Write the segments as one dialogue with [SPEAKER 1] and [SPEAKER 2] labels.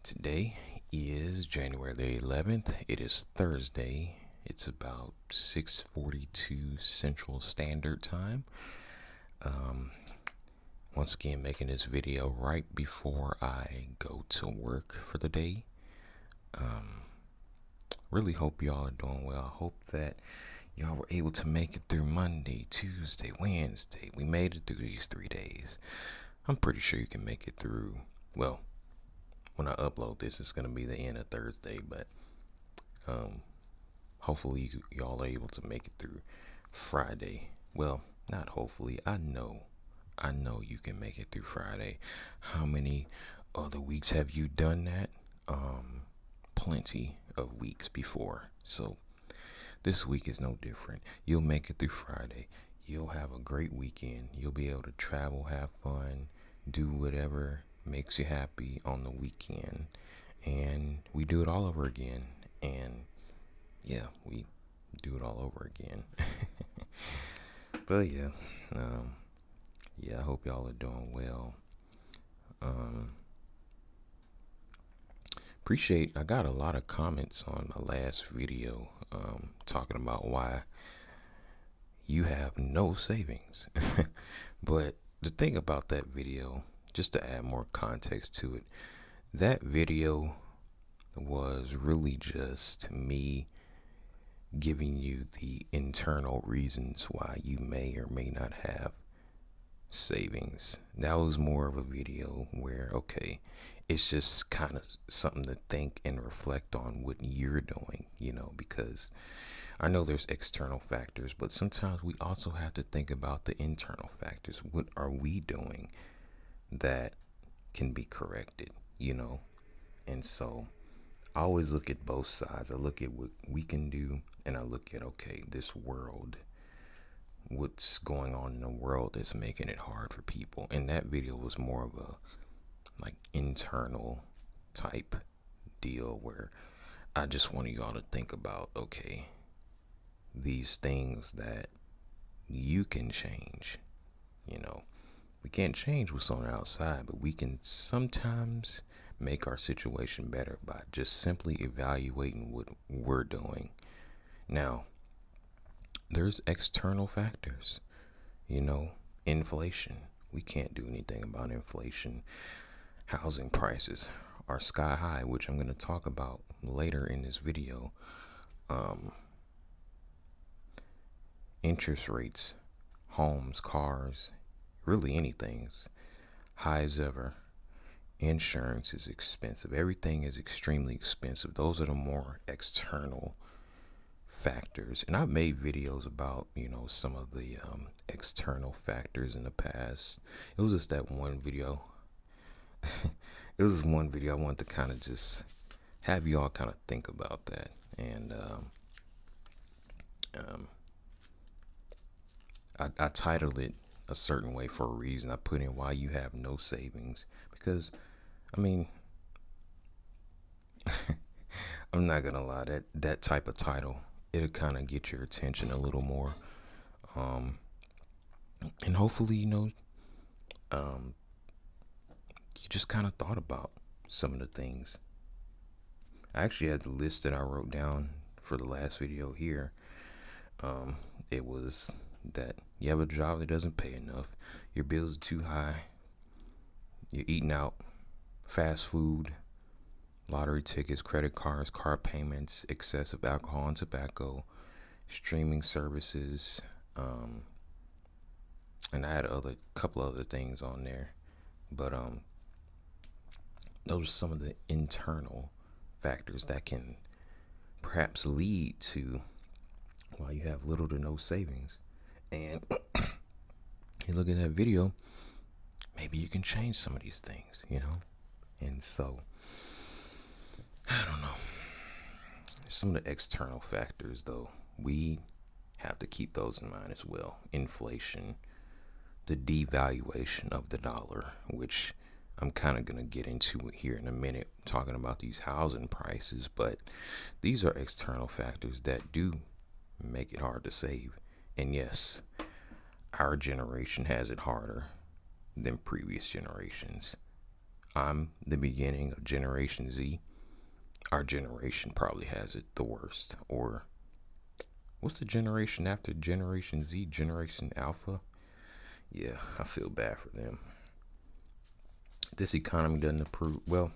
[SPEAKER 1] Today is January the 11th. It is Thursday. It's about 6:42 Central Standard Time. Um, Once again, making this video right before I go to work for the day. Um, really hope y'all are doing well. I hope that y'all were able to make it through Monday, Tuesday, Wednesday. We made it through these 3 days. I'm pretty sure you can make it through. Well, when I upload this, it's going to be the end of Thursday, but um, hopefully y'all are able to make it through Friday. Well, not hopefully. I know you can make it through Friday. How many other weeks have you done that? Plenty of weeks before. So this week is no different. You'll make it through Friday. You'll have a great weekend. You'll be able to travel, have fun, do whatever makes you happy on the weekend. And we do it all over again. And yeah, we do it all over again. But yeah, I hope y'all are doing well. Um, I got a lot of comments on my last video talking about why you have no savings. But the thing about that video, just to add more context to it, that video was really just me giving you the internal reasons why you may or may not have savings. That was more of a video where, okay, it's just kind of something to think and reflect on what you're doing, because I know there's external factors, but sometimes we also have to think about the internal factors. What are we doing that can be corrected, And so I always look at both sides. I look at what we can do, and I look at, okay, this world, what's going on in the world that's making it hard for people. And that video was more of a internal type deal where I just wanted y'all to think about, okay, these things that you can change. We can't change what's on the outside, but we can sometimes make our situation better by just simply evaluating what we're doing. Now, there's external factors, inflation. We can't do anything about inflation. Housing prices are sky high, which I'm going to talk about later in this video. Interest rates, homes, cars, really anything's high as ever. Insurance is expensive. Everything is extremely expensive. Those are the more external factors. And I've made videos about, some of the external factors in the past. It was just that one video. It was one video I wanted to kind of just have you all kind of think about that. And I titled it a certain way for a reason. I put in why you have no savings, because I'm not gonna lie, that type of title, it'll kind of get your attention a little more, and hopefully you just kind of thought about some of the things. I actually had the list that I wrote down for the last video here. It was that you have a job that doesn't pay enough, your bills are too high, you're eating out, fast food, lottery tickets, credit cards, car payments, excessive alcohol and tobacco, streaming services, and I had a couple other things on there, but those are some of the internal factors that can perhaps lead to why you have little to no savings. And you look at that video, maybe you can change some of these things, And so, I don't know. Some of the external factors, though, we have to keep those in mind as well. Inflation, the devaluation of the dollar, which I'm kind of going to get into it here in a minute, talking about these housing prices, but these are external factors that do make it hard to save. And yes, our generation has it harder than previous generations. I'm the beginning of Generation Z. Our generation probably has it the worst. Or what's the generation after Generation Z? Generation Alpha? Yeah, I feel bad for them. This economy doesn't improve. Well,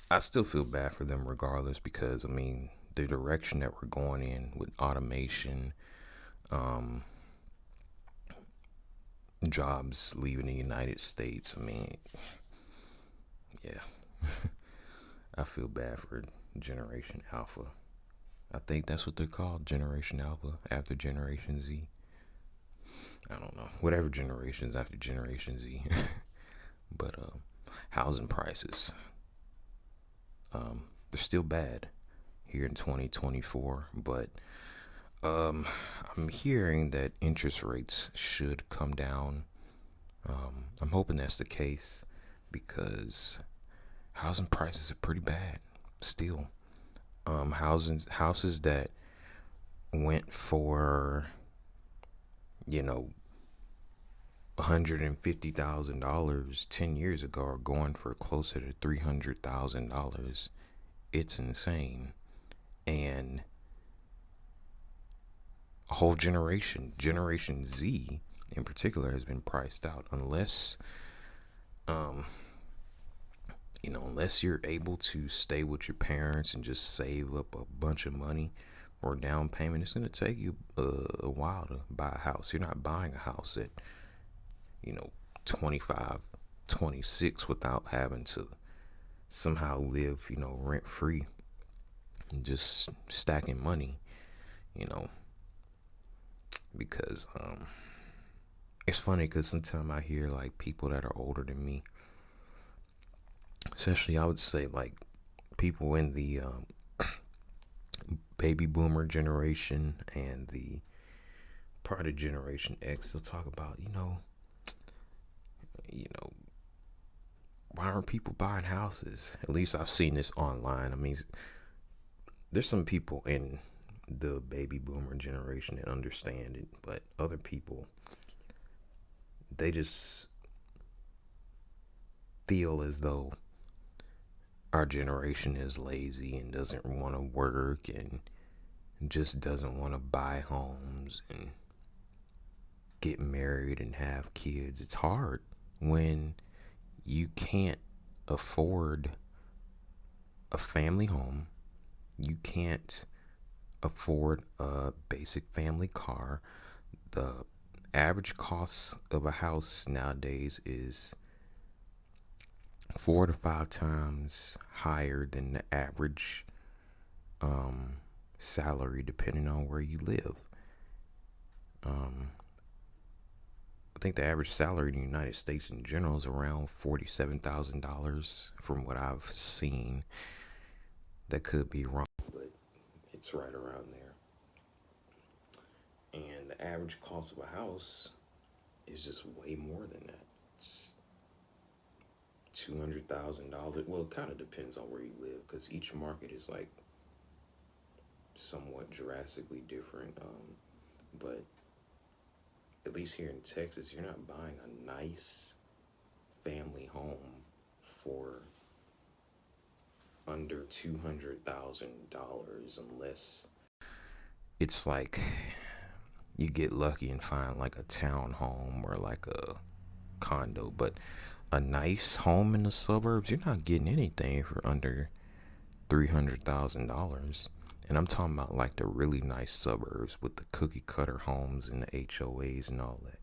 [SPEAKER 1] I still feel bad for them regardless because, I mean, the direction that we're going in with automation, um, jobs leaving the United States, I mean, yeah, I feel bad for Generation Alpha. I think that's what they're called, Generation Alpha, after Generation Z. I don't know, whatever generations after Generation Z. But housing prices, they're still bad here in 2024. But um, I'm hearing that interest rates should come down. I'm hoping that's the case because housing prices are pretty bad still. Houses that went for, you know, $150,000 10 years ago are going for closer to $300,000. It's insane. And a whole generation, Generation Z in particular, has been priced out um, unless you're able to stay with your parents and just save up a bunch of money for a down payment. It's going to take you a while to buy a house. You're not buying a house at, you know, 25, 26 without having to somehow live, rent free and just stacking money, you know, because it's funny because sometimes I hear like people that are older than me, especially I would say like people in the baby boomer generation and the part of Generation X, they'll talk about, you know, why aren't people buying houses? At least I've seen this online. I mean, there's some people in the baby boomer generation that understand it, but other people, they just feel as though our generation is lazy and doesn't want to work and just doesn't want to buy homes and get married and have kids. It's hard when you can't afford a family home. You can't afford a basic family car. The average cost of a house nowadays is 4 to 5 times higher than the average salary, depending on where you live. I think the average salary in the United States in general is around $47,000 from what I've seen. That could be wrong, but it's right around there. And the average cost of a house is just way more than that. It's $200,000. Well, it kind of depends on where you live because each market is like somewhat drastically different. But at least here in Texas, you're not buying a nice family home for under $200,000 unless it's like you get lucky and find like a townhome or like a condo. But a nice home in the suburbs, you're not getting anything for under $300,000. And I'm talking about like the really nice suburbs with the cookie cutter homes and the HOAs and all that.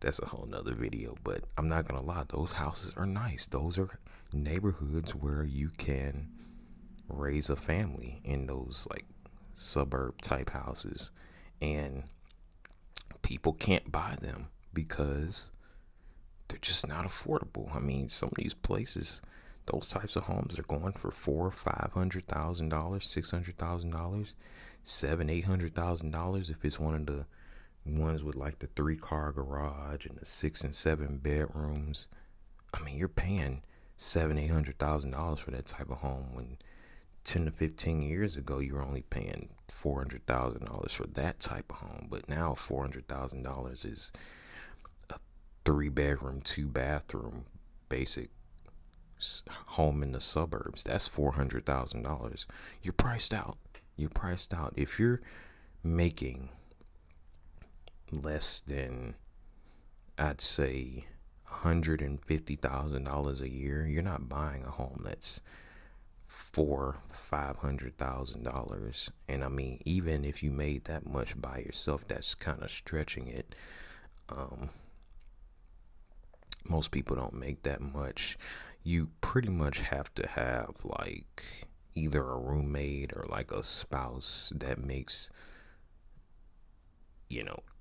[SPEAKER 1] That's a whole nother video, but I'm not gonna lie, those houses are nice. Those are neighborhoods where you can raise a family in those like suburb type houses, and people can't buy them because they're just not affordable. I mean, some of these places, those types of homes are going for $400,000, $500,000, $600,000, $700,000, $800,000 if it's one of the ones with like the 3-car garage and the 6 and 7 bedrooms. I mean, you're paying $700,000, $800,000 for that type of home when 10 to 15 years ago you were only paying $400,000 for that type of home. But now $400,000 is a 3-bedroom, 2-bathroom basic home in the suburbs, that's $400,000. You're priced out. You're priced out. If you're making less than, I'd say, $150,000 a year, you're not buying a home that's $500,000. And I mean, even if you made that much by yourself, that's kind of stretching it. Um, most people don't make that much. You pretty much have to have like either a roommate or like a spouse that makes,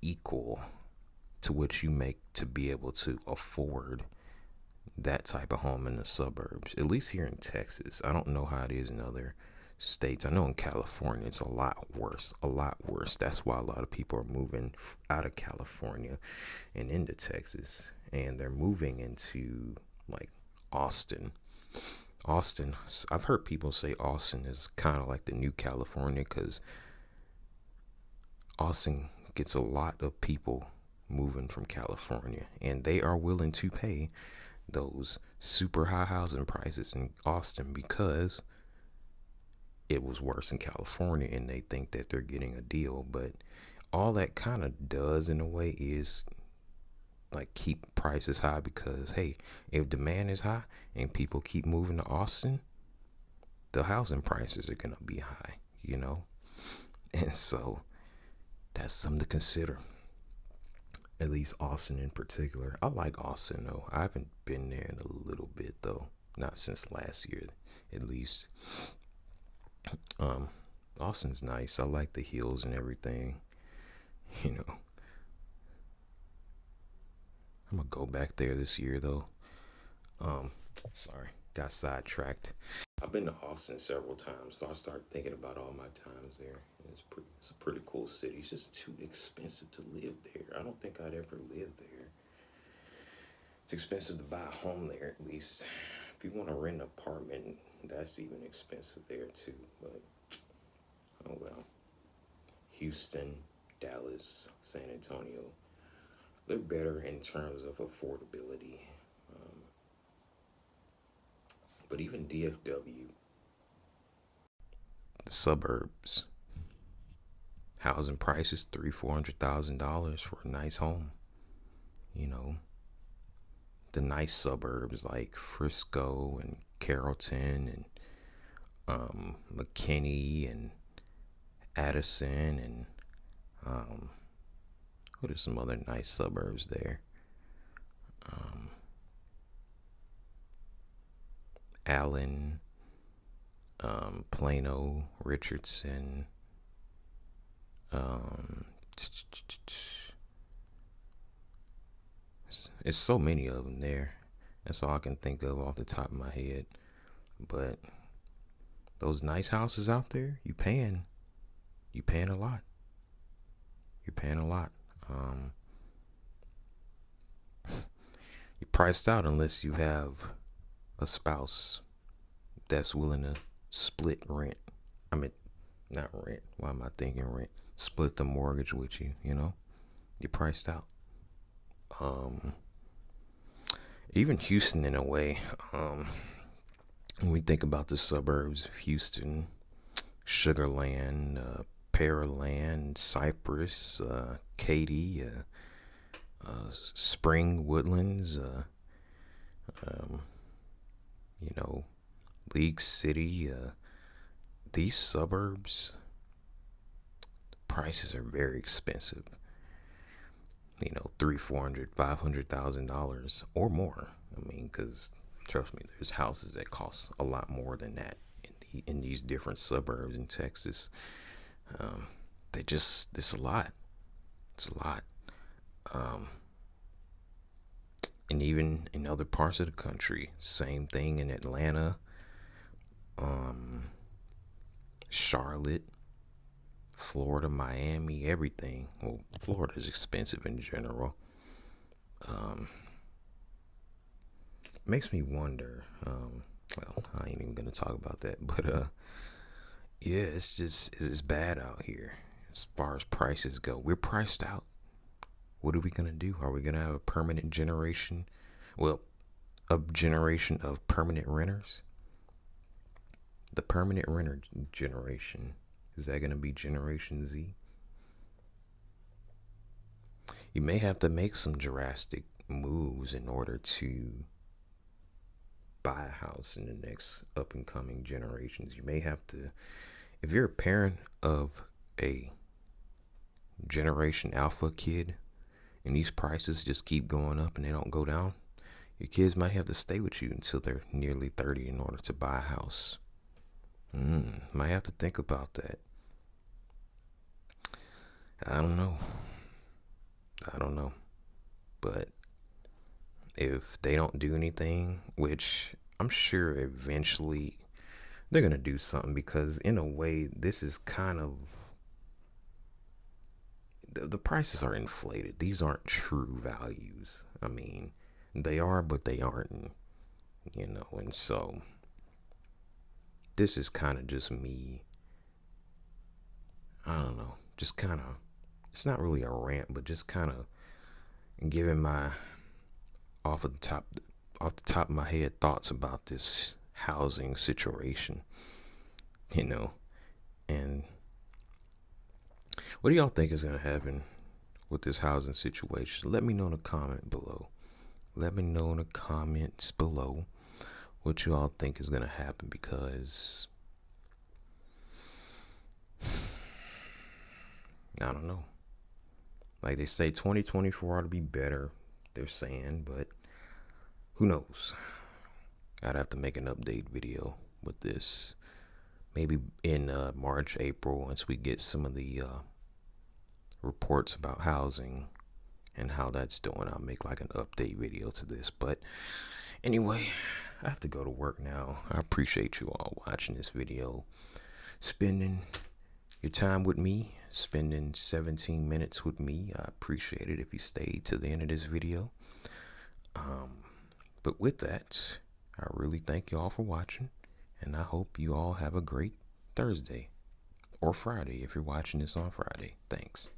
[SPEAKER 1] equal to what you make to be able to afford that type of home in the suburbs. At least here in Texas. I don't know how it is in other states. I know in California it's a lot worse. A lot worse. That's why a lot of people are moving out of California and into Texas. And they're moving into like Austin. Austin, I've heard people say Austin is kind of like the new California because Austin gets a lot of people moving from California, and they are willing to pay those super high housing prices in Austin because it was worse in California, and they think that they're getting a deal. But all that kind of does in a way is like keep prices high, because hey, if demand is high and people keep moving to Austin, the housing prices are gonna be high. And so that's something to consider. At least Austin in particular. I like Austin though. I haven't been there in a little bit though. Not since last year, at least. Um, Austin's nice. I like the hills and everything. You know, I'm gonna go back there this year though. Um, Sorry, got sidetracked. I've been to Austin several times, so I started thinking about all my times there. And it's a pretty cool city. It's just too expensive to live there. I don't think I'd ever live there. It's expensive to buy a home there, at least. If you want to rent an apartment, that's even expensive there too. But oh well. Houston, Dallas, San Antonio, they're better in terms of affordability. Um, but even DFW, the suburbs, housing prices $300,000-$400,000 for a nice home. You know, the nice suburbs like Frisco and Carrollton and McKinney and Addison and what are some other nice suburbs there? Um, Allen, Plano, Richardson. Um, it's so many of them there. That's all I can think of off the top of my head. But those nice houses out there, you paying a lot. You're paying a lot. Um, you're priced out unless you have a spouse that's willing to split rent. I mean, not rent. Why am I thinking rent? Split the mortgage with you. You're priced out. Um, Even Houston in a way. When we think about the suburbs of Houston, Sugarland, Pearland, Cypress, Katy, Spring Woodlands, um, you know, League City, these suburbs, prices are very expensive. Three, 400, $500,000 or more. I mean, because trust me, there's houses that cost a lot more than that in these different suburbs in Texas. Um, it's a lot. It's a lot. Um, and even in other parts of the country, same thing in Atlanta, um, Charlotte, Florida, Miami, everything. Well, Florida is expensive in general. Um, Makes me wonder. Well, I ain't even gonna talk about that, but yeah, it's bad out here as far as prices go. We're priced out. What are we gonna do? Are we gonna have a permanent generation? Well, a generation of permanent renters. The permanent renter generation, is that going to be Generation Z? You may have to make some drastic moves in order to buy a house in the next up and coming generations. You may have to, if you're a parent of a Generation Alpha kid and these prices just keep going up and they don't go down, your kids might have to stay with you until they're nearly 30 in order to buy a house. Might have to think about that. I don't know. But if they don't do anything, which I'm sure eventually they're going to do something, because in a way, this is kind of, the prices are inflated. These aren't true values. I mean, they are, but they aren't, and so this is kind of just me. I don't know, just kind of, it's not really a rant, but just kind of giving my off the top of my head thoughts about this housing situation, and what do y'all think is going to happen with this housing situation? Let me know in the comment below. Let me know in the comments below what you all think is going to happen, because I don't know. Like they say, 2024 ought to be better, they're saying, but who knows? I'd have to make an update video with this maybe in March, April, once we get some of the reports about housing and how that's doing. I'll make like an update video to this. But anyway, I have to go to work now. I appreciate you all watching this video, spending your time with me, spending 17 minutes with me. I appreciate it if you stayed to the end of this video. But with that, I really thank you all for watching, and I hope you all have a great Thursday or Friday if you're watching this on Friday. Thanks.